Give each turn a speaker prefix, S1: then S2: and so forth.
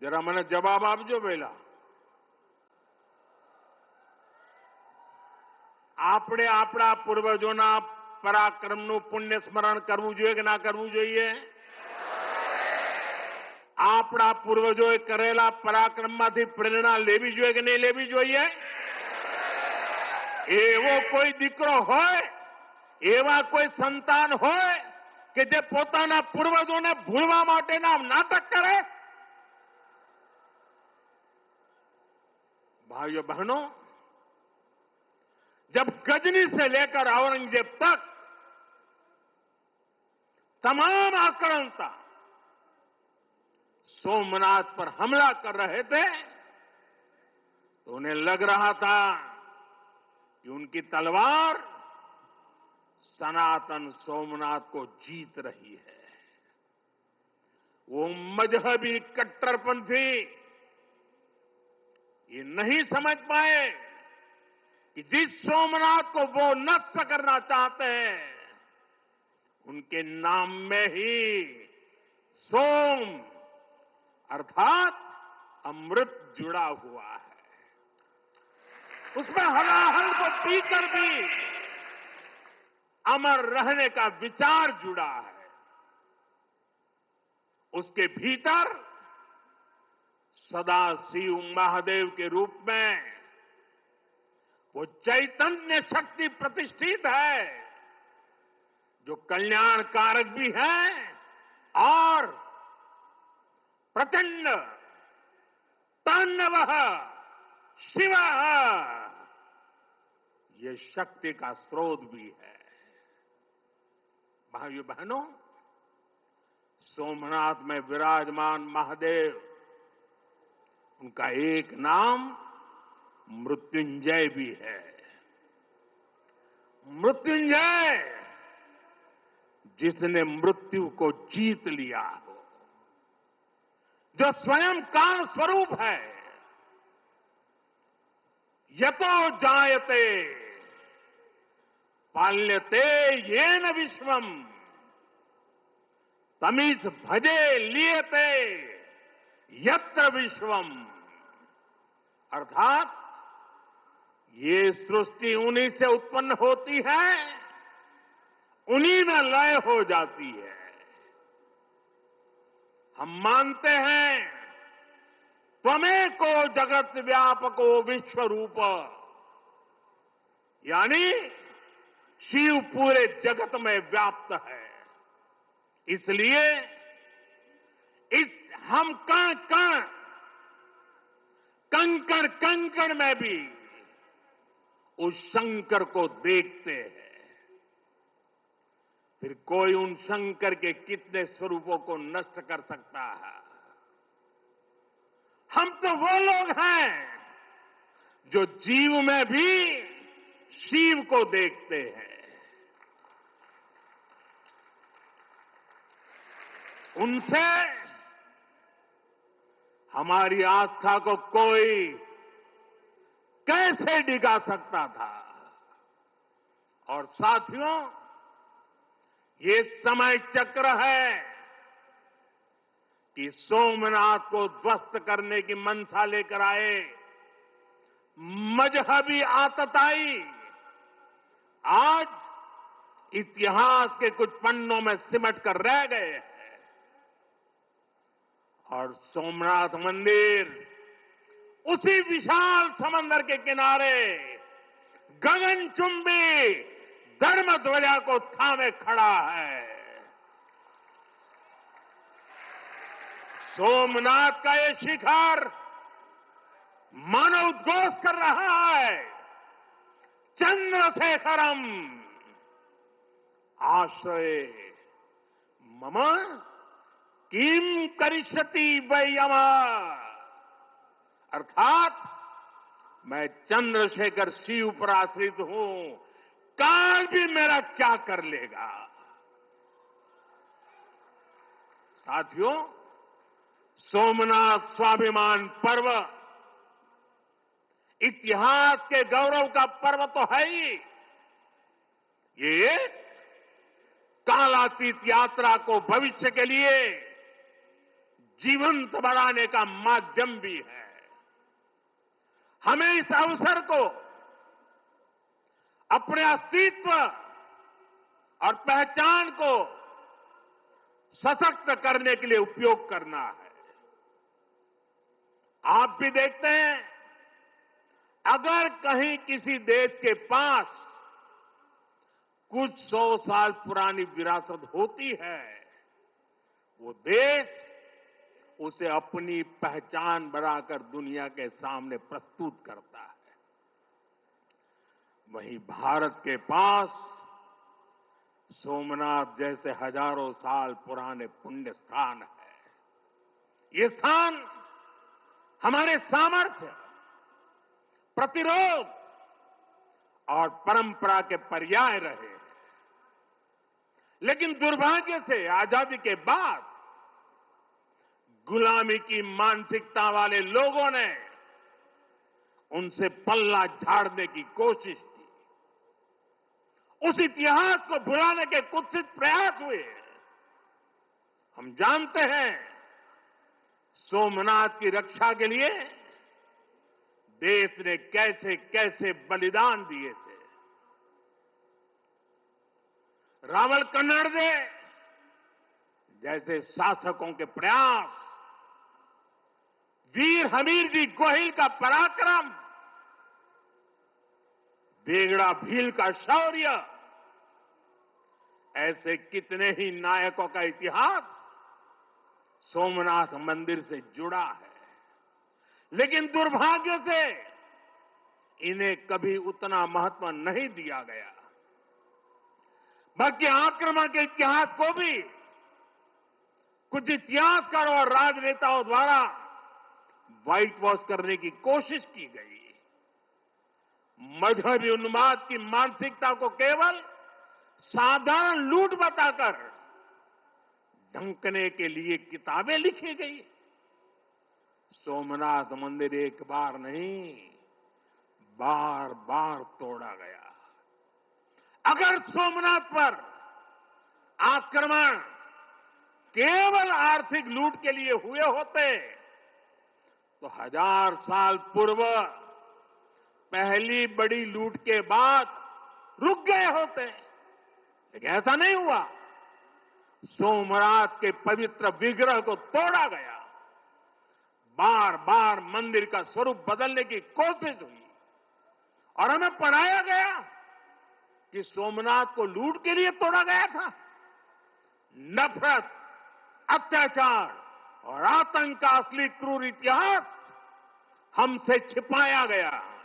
S1: જરા મને જવાબ આપજો પહેલા. આપણે આપણા પૂર્વજોના પરાક્રમનું પુણ્ય સ્મરણ કરવું જોઈએ કે ના કરવું જોઈએ? આપણા પૂર્વજોએ કરેલા પરાક્રમમાંથી પ્રેરણા લેવી જોઈએ કે નહીં લેવી જોઈએ? એવો કોઈ દીકરો હોય, એવા કોઈ સંતાન હોય કે જે પોતાના પૂર્વજોને ભૂલવા માટેના નાટક કરે? भाइयों बहनों, जब गजनी से लेकर औरंगजेब तक तमाम आक्रांता सोमनाथ पर हमला कर रहे थे तो उन्हें लग रहा था कि उनकी तलवार सनातन सोमनाथ को जीत रही है. वो मजहबी कट्टरपंथी ये नहीं समझ पाए कि जिस सोमनाथ को वो नष्ट करना चाहते हैं उनके नाम में ही सोम अर्थात अमृत जुड़ा हुआ है. उसमें हलाहल को पीकर भी अमर रहने का विचार जुड़ा है. उसके भीतर सदा शिव महादेव के रूप में वो चैतन्य शक्ति प्रतिष्ठित है जो कल्याण कारक भी है और प्रचंड तांडवः शिव ये शक्ति का स्रोत भी है. भाइयों बहनों, सोमनाथ में विराजमान महादेव, उनका एक नाम मृत्युंजय भी है. मृत्युंजय जिसने मृत्यु को जीत लिया हो, जो स्वयं काल स्वरूप है. यतो जायते पाल्यते येन विश्वम तमीस भजे लियते यत्र विश्वम. अर्थात ये सृष्टि उन्हीं से उत्पन्न होती है, उन्हीं में लय हो जाती है. हम मानते हैं त्वमेको जगत व्यापको विश्व रूप, यानी शिव पूरे जगत में व्याप्त है. इसलिए इस हम कण कण कंकड़ कंकड़ में भी उस शंकर को देखते हैं. फिर कोई उन शंकर के कितने स्वरूपों को नष्ट कर सकता है? हम तो वो लोग हैं जो जीव में भी शिव को देखते हैं. उनसे हमारी आस्था को कोई कैसे डिगा सकता था? और साथियों, ये समय चक्र है कि सोमनाथ को ध्वस्त करने की मंशा लेकर आए मजहबी आतताई आज इतिहास के कुछ पन्नों में सिमट कर रह गए हैं. और सोमनाथ मंदिर उसी विशाल समंदर के किनारे गगनचुंबी धर्म ध्वजा को थामे खड़ा है. सोमनाथ का ये शिखर मानो उद्घोष कर रहा है, चंद्रशेखरम आश्रय मम किम करिष्यति वै यम. अर्थात मैं चंद्रशेखर शिव पर आश्रित हूं, काल भी मेरा क्या कर लेगा. साथियों, सोमनाथ स्वाभिमान पर्व इतिहास के गौरव का पर्व तो है ही, ये कालातीत यात्रा को भविष्य के लिए जीवंत बनाने का माध्यम भी है। हमें इस अवसर को अपने अस्तित्व और पहचान को सशक्त करने के लिए उपयोग करना है। आप भी देखते हैं, अगर कहीं किसी देश के पास कुछ 100 साल पुरानी विरासत होती है, वो देश उसे अपनी पहचान बनाकर दुनिया के सामने प्रस्तुत करता है। वहीं भारत के पास सोमनाथ जैसे हजारों साल पुराने पुण्य स्थान है। ये स्थान हमारे सामर्थ्य, प्रतिरोध और परंपरा के पर्याय रहे हैं। लेकिन दुर्भाग्य से आजादी के बाद गुलामी की मानसिकता वाले लोगों ने उनसे पल्ला झाड़ने की कोशिश की। उस इतिहास को भुलाने के कुत्सित प्रयास हुए। हम जानते हैं, सोमनाथ की रक्षा के लिए देश ने कैसे कैसे बलिदान दिए थे। रावल कन्नड़े जैसे शासकों के प्रयास, वीर हमीरजी गोहिल का पराक्रम, बेगड़ा भील का शौर्य, ऐसे कितने ही नायकों का इतिहास सोमनाथ मंदिर से जुड़ा है। लेकिन दुर्भाग्य से इन्हें कभी उतना महत्व नहीं दिया गया। बल्कि आक्रमण के इतिहास को भी कुछ इतिहासकारों और राजनेताओं द्वारा व्हाइट वॉश करने की कोशिश की गई। मजहबी उन्माद की मानसिकता को केवल साधारण लूट बताकर ढंकने के लिए किताबें लिखी गई। सोमनाथ मंदिर एक बार नहीं, बार बार तोड़ा गया। अगर सोमनाथ पर आक्रमण केवल आर्थिक लूट के लिए हुए होते तो 1000 साल पूर्व पहली बड़ी लूट के बाद रुक गए होते। लेकिन ऐसा नहीं हुआ। सोमनाथ के पवित्र विग्रह को तोड़ा गया। बार बार मंदिर का स्वरूप बदलने की कोशिश हुई और हमें पढ़ाया गया कि सोमनाथ को लूट के लिए तोड़ा गया था। नफरत, अत्याचार और आतंक का असली क्रूर इतिहास हमसे छिपाया गया।